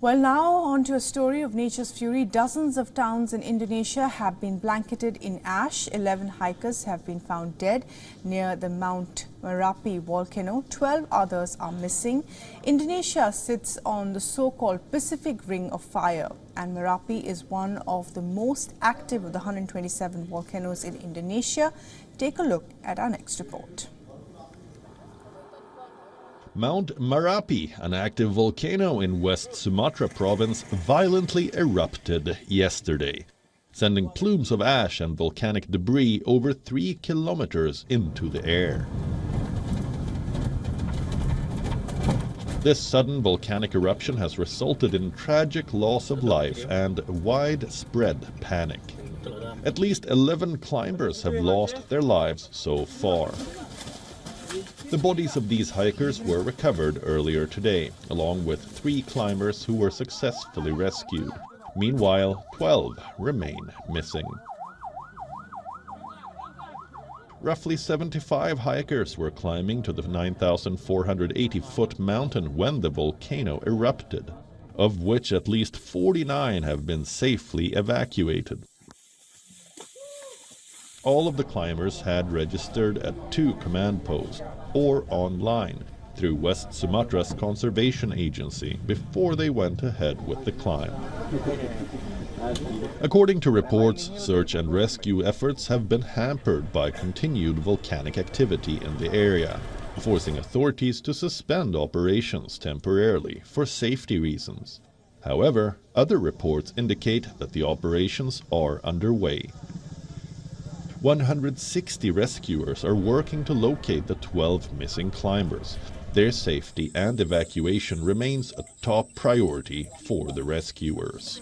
Well, now on to a story of nature's fury. Dozens of towns in Indonesia have been blanketed in ash. 11 hikers have been found dead near the Mount Marapi volcano. 12 others are missing. Indonesia sits on the so-called Pacific Ring of Fire, and Marapi is one of the most active of the 127 volcanoes in Indonesia. Take a look at our next report. Mount Marapi, an active volcano in West Sumatra province, violently erupted yesterday, sending plumes of ash and volcanic debris over 3 kilometers into the air. This sudden volcanic eruption has resulted in tragic loss of life and widespread panic. At least 11 climbers have lost their lives so far. The bodies of these hikers were recovered earlier today, along with 3 climbers who were successfully rescued. Meanwhile, 12 remain missing. Roughly 75 hikers were climbing to the 9,480-foot mountain when the volcano erupted, of which at least 49 have been safely evacuated. All of the climbers had registered at 2 command posts or online through West Sumatra's conservation agency before they went ahead with the climb. According to reports, search and rescue efforts have been hampered by continued volcanic activity in the area, forcing authorities to suspend operations temporarily for safety reasons. However, other reports indicate that the operations are underway. 160 rescuers are working to locate the 12 missing climbers. Their safety and evacuation remains a top priority for the rescuers.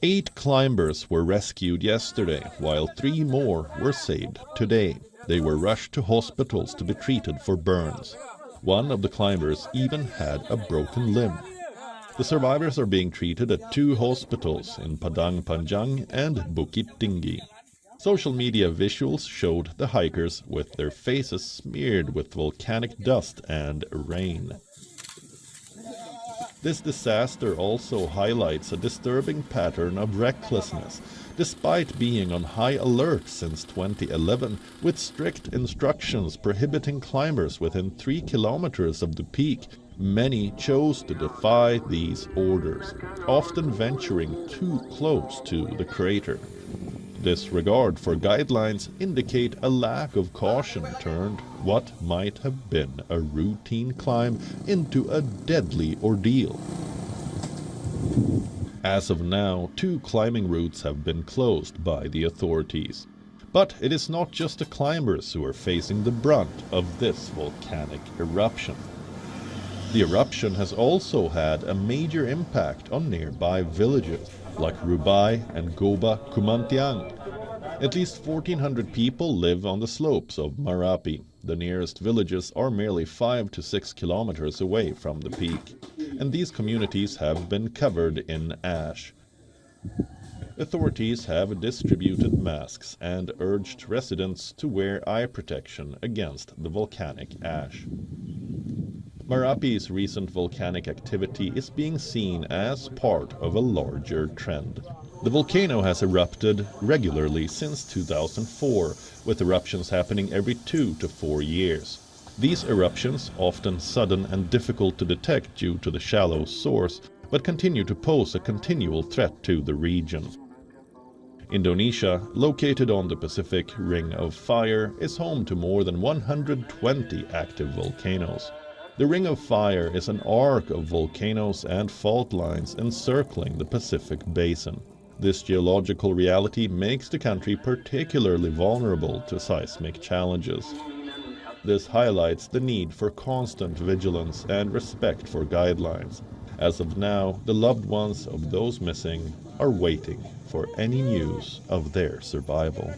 8 climbers were rescued yesterday, while 3 more were saved today. They were rushed to hospitals to be treated for burns. One of the climbers even had a broken limb. The survivors are being treated at 2 hospitals in Padang Panjang and Bukit Tinggi. Social media visuals showed the hikers with their faces smeared with volcanic dust and rain. This disaster also highlights a disturbing pattern of recklessness. Despite being on high alert since 2011, with strict instructions prohibiting climbers within 3 kilometers of the peak, many chose to defy these orders, often venturing too close to the crater. Disregard for guidelines indicate a lack of caution turned what might have been a routine climb into a deadly ordeal. As of now, 2 climbing routes have been closed by the authorities. But it is not just the climbers who are facing the brunt of this volcanic eruption. The eruption has also had a major impact on nearby villages like Rubai and Goba Kumantiang. At least 1,400 people live on the slopes of Marapi. The nearest villages are merely 5 to 6 kilometers away from the peak, and these communities have been covered in ash. Authorities have distributed masks and urged residents to wear eye protection against the volcanic ash. Marapi's recent volcanic activity is being seen as part of a larger trend. The volcano has erupted regularly since 2004, with eruptions happening every 2 to 4 years. These eruptions, often sudden and difficult to detect due to the shallow source, but continue to pose a continual threat to the region. Indonesia, located on the Pacific Ring of Fire, is home to more than 120 active volcanoes. The Ring of Fire is an arc of volcanoes and fault lines encircling the Pacific Basin. This geological reality makes the country particularly vulnerable to seismic challenges. This highlights the need for constant vigilance and respect for guidelines. As of now, the loved ones of those missing are waiting for any news of their survival.